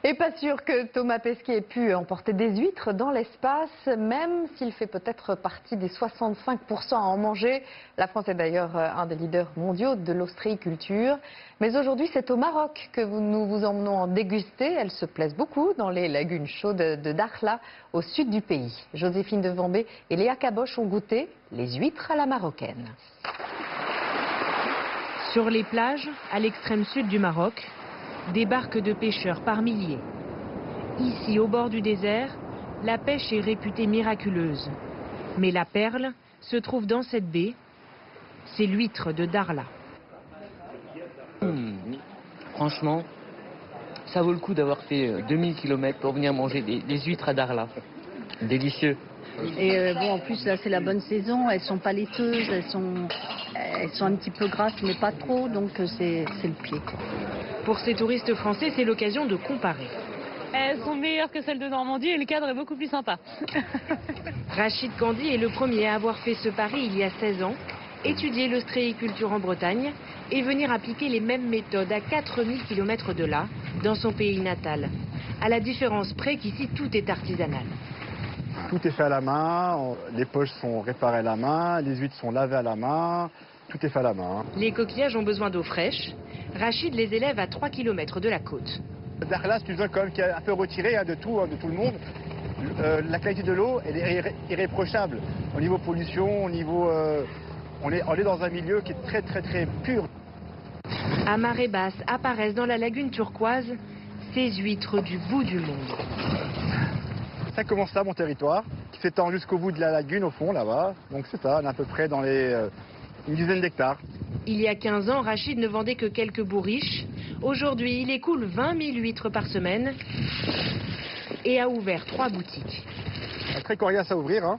Et pas sûr que Thomas Pesquet ait pu emporter des huîtres dans l'espace, même s'il fait peut-être partie des 65% à en manger. La France est d'ailleurs un des leaders mondiaux de l'ostréiculture. Mais aujourd'hui, c'est au Maroc que nous vous emmenons en déguster. Elles se plaisent beaucoup dans les lagunes chaudes de Dakhla, au sud du pays. Joséphine Devambé et Léa Caboche ont goûté les huîtres à la marocaine. Sur les plages, à l'extrême sud du Maroc, des barques de pêcheurs par milliers. Ici, au bord du désert, la pêche est réputée miraculeuse. Mais la perle se trouve dans cette baie. C'est l'huître de Dakhla. Franchement, ça vaut le coup d'avoir fait 2000 km pour venir manger des huîtres à Dakhla. Délicieux. Et bon, en plus, là, c'est la bonne saison. Elles sont pas laiteuses, elles sont un petit peu grasses, mais pas trop, donc c'est le pied, quoi. Pour ces touristes français, c'est l'occasion de comparer. Elles sont meilleures que celles de Normandie et le cadre est beaucoup plus sympa. Rachid Kandi est le premier à avoir fait ce pari il y a 16 ans, étudier l'ostréiculture en Bretagne et venir appliquer les mêmes méthodes à 4000 km de là, dans son pays natal. À la différence près qu'ici, tout est artisanal. Tout est fait à la main, les poches sont réparées à la main, les huîtres sont lavées à la main, tout est fait à la main. Les coquillages ont besoin d'eau fraîche. Rachid les élève à 3 km de la côte. Dakhla, c'est une zone quand même qui est un peu retirée de tout le monde. La qualité de l'eau, elle est irréprochable. Au niveau pollution, au niveau, on est dans un milieu qui est très pur. À marée basse apparaissent dans la lagune turquoise ces huîtres du bout du monde. Ça commence là, mon territoire, qui s'étend jusqu'au bout de la lagune, au fond, là-bas. Donc c'est ça, on est à peu près dans une dizaine d'hectares. Il y a 15 ans, Rachid ne vendait que quelques bourriches. Aujourd'hui, il écoule 20 000 huîtres par semaine et a ouvert 3 boutiques. Très coriace à ouvrir, hein.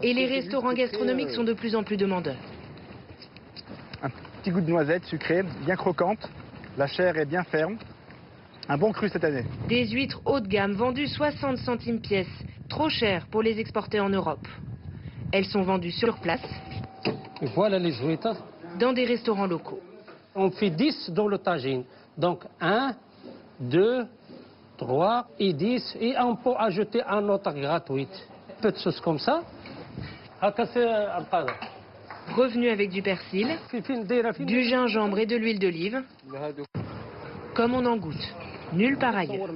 Et les restaurants gastronomiques sont de plus en plus demandeurs. Un petit goût de noisette sucrée, bien croquante. La chair est bien ferme. Un bon cru cette année. Des huîtres haut de gamme vendues 60 centimes pièce, trop chères pour les exporter en Europe. Elles sont vendues sur place. Et voilà les huîtres. Dans des restaurants locaux. On fait 10 dans le tagine. Donc 1, 2, 3 et 10. Et on peut ajouter un autre gratuit. Peu de choses comme ça. Revenu avec du persil, du gingembre et de l'huile d'olive. Comme on en goûte nulle part ailleurs.